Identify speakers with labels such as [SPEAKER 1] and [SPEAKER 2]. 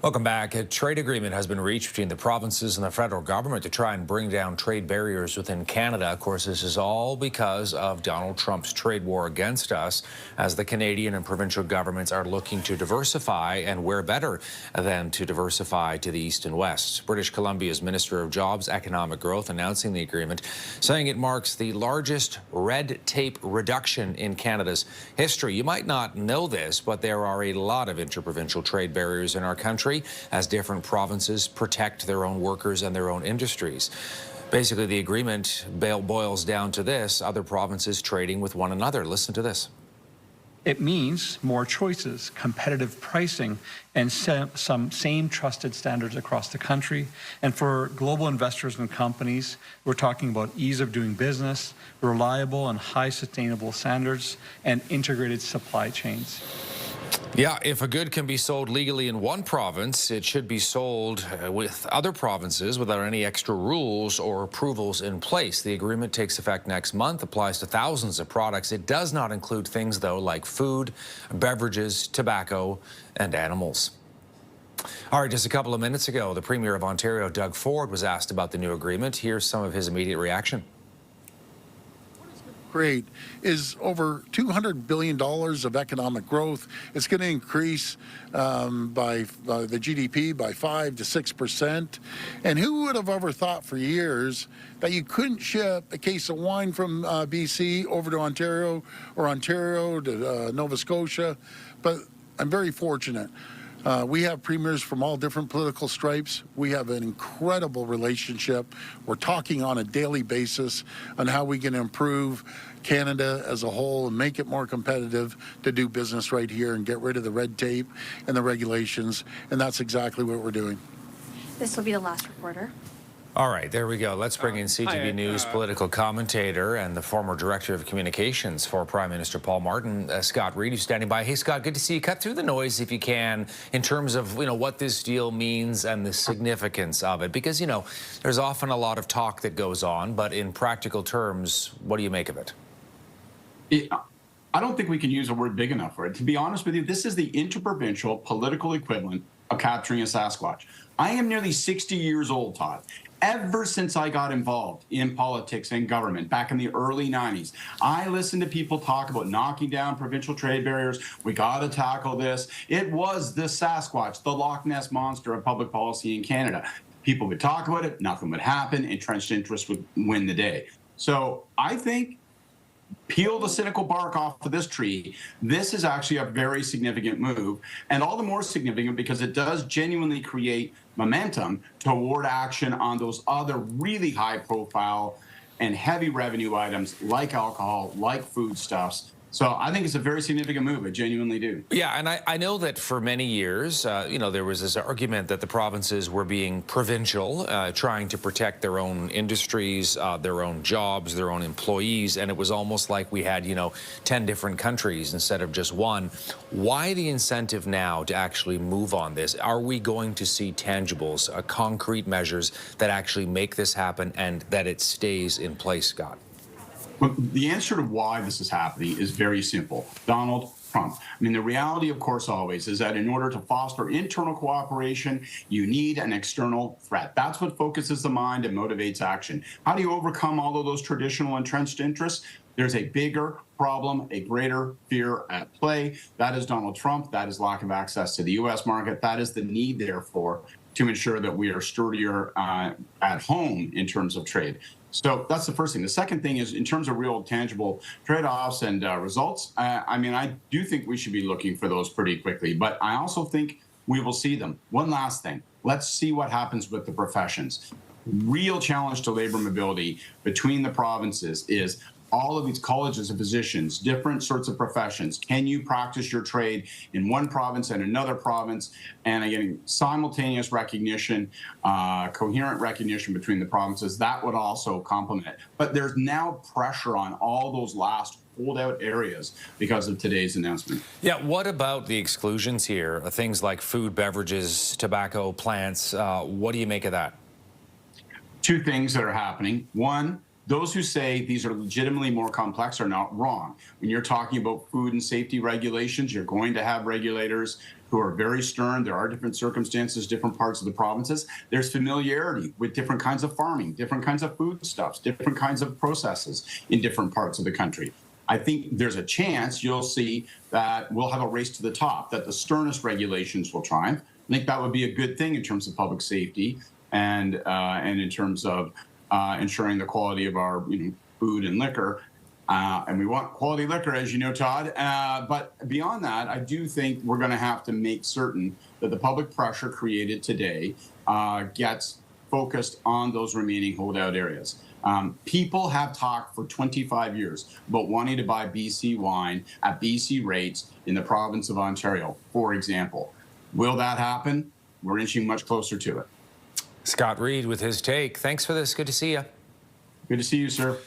[SPEAKER 1] Welcome back. A trade agreement has been reached between the provinces and the federal government to try and bring down trade barriers within Canada. Of course, this is all because of Donald Trump's trade war against us, as the Canadian and provincial governments are looking to diversify, and where better than to diversify to the east and west. British Columbia's Minister of Jobs, Economic Growth announcing the agreement, saying it marks the largest red tape reduction in Canada's history. You might not know this, but there are a lot of interprovincial trade barriers in our country, as different provinces protect their own workers and their own industries. Basically, the agreement boils down to this: other provinces trading with one another. Listen to this.
[SPEAKER 2] It means more choices, competitive pricing, and some same trusted standards across the country. And for global investors and companies, we're talking about ease of doing business, reliable and high sustainable standards, and integrated supply chains.
[SPEAKER 1] Yeah, if a good can be sold legally in one province, it should be sold with other provinces without any extra rules or approvals in place. The agreement takes effect next month, applies to thousands of products. It does not include things, though, like food, beverages, tobacco, and animals. All right, just a couple of minutes ago, the Premier of Ontario, Doug Ford, was asked about the new agreement. Here's some of his immediate reaction.
[SPEAKER 3] Great is over $200 billion of economic growth. It's going to increase by the GDP by 5 to 6%. And who would have ever thought for years that you couldn't ship a case of wine from BC over to Ontario, or Ontario to Nova Scotia? But I'm very fortunate. We have premiers from all different political stripes. We have an incredible relationship. We're talking on a daily basis on how we can improve Canada as a whole and make it more competitive to do business right here and get rid of the red tape and the regulations. And that's exactly what we're doing.
[SPEAKER 4] This will be the last reporter.
[SPEAKER 1] All right, there we go. Let's bring in CTV News political commentator and the former director of communications for Prime Minister Paul Martin, Scott Reid, who's standing by. Hey, Scott, good to see you. Cut through the noise if you can in terms of, what this deal means and the significance of it. Because, there's often a lot of talk that goes on, but in practical terms, what do you make of it?
[SPEAKER 5] I don't think we can use a word big enough for it. To be honest with you, this is the interprovincial political equivalent of capturing a Sasquatch. I am nearly 60 years old, Todd. Ever since I got involved in politics and government back in the early 90s, I listened to people talk about knocking down provincial trade barriers. We got to tackle this. It was the Sasquatch, the Loch Ness monster of public policy in Canada. People would talk about it, nothing would happen, entrenched interests would win the day. So I think, peel the cynical bark off of this tree, this is actually a very significant move, and all the more significant because it does genuinely create momentum toward action on those other really high profile and heavy revenue items like alcohol, like foodstuffs. So I think it's a very significant move. I genuinely do.
[SPEAKER 1] Yeah, and I know that for many years, there was this argument that the provinces were being provincial, trying to protect their own industries, their own jobs, their own employees, and it was almost like we had, 10 different countries instead of just one. Why the incentive now to actually move on this? Are we going to see tangibles, concrete measures that actually make this happen and that it stays in place, Scott?
[SPEAKER 5] Well, the answer to why this is happening is very simple. Donald Trump. The reality, of course, always is that in order to foster internal cooperation, you need an external threat. That's what focuses the mind and motivates action. How do you overcome all of those traditional entrenched interests? There's a bigger problem, a greater fear at play. That is Donald Trump. That is lack of access to the U.S. market. That is the need, therefore, to ensure that we are sturdier at home in terms of trade. So that's the first thing. The second thing is, in terms of real tangible trade-offs and results, I do think we should be looking for those pretty quickly, but I also think we will see them. One last thing. Let's see what happens with the professions. Real challenge to labor mobility between the provinces is all of these colleges of physicians, different sorts of professions. Can you practice your trade in one province and another province? And again, simultaneous recognition, coherent recognition between the provinces, that would also complement. But there's now pressure on all those last holdout areas because of today's announcement.
[SPEAKER 1] Yeah, what about the exclusions here? Things like food, beverages, tobacco, plants. What do you make of that?
[SPEAKER 5] Two things that are happening. One, those who say these are legitimately more complex are not wrong. When you're talking about food and safety regulations, you're going to have regulators who are very stern. There are different circumstances, different parts of the provinces. There's familiarity with different kinds of farming, different kinds of foodstuffs, different kinds of processes in different parts of the country. I think there's a chance you'll see that we'll have a race to the top, that the sternest regulations will triumph. I think that would be a good thing in terms of public safety and in terms of ensuring the quality of our food and liquor. And we want quality liquor, as you know, Todd. But beyond that, I do think we're going to have to make certain that the public pressure created today gets focused on those remaining holdout areas. People have talked for 25 years about wanting to buy BC wine at BC rates in the province of Ontario, for example. Will that happen? We're inching much closer to it.
[SPEAKER 1] Scott Reid with his take. Thanks for this. Good to see you.
[SPEAKER 5] Good to see you, sir.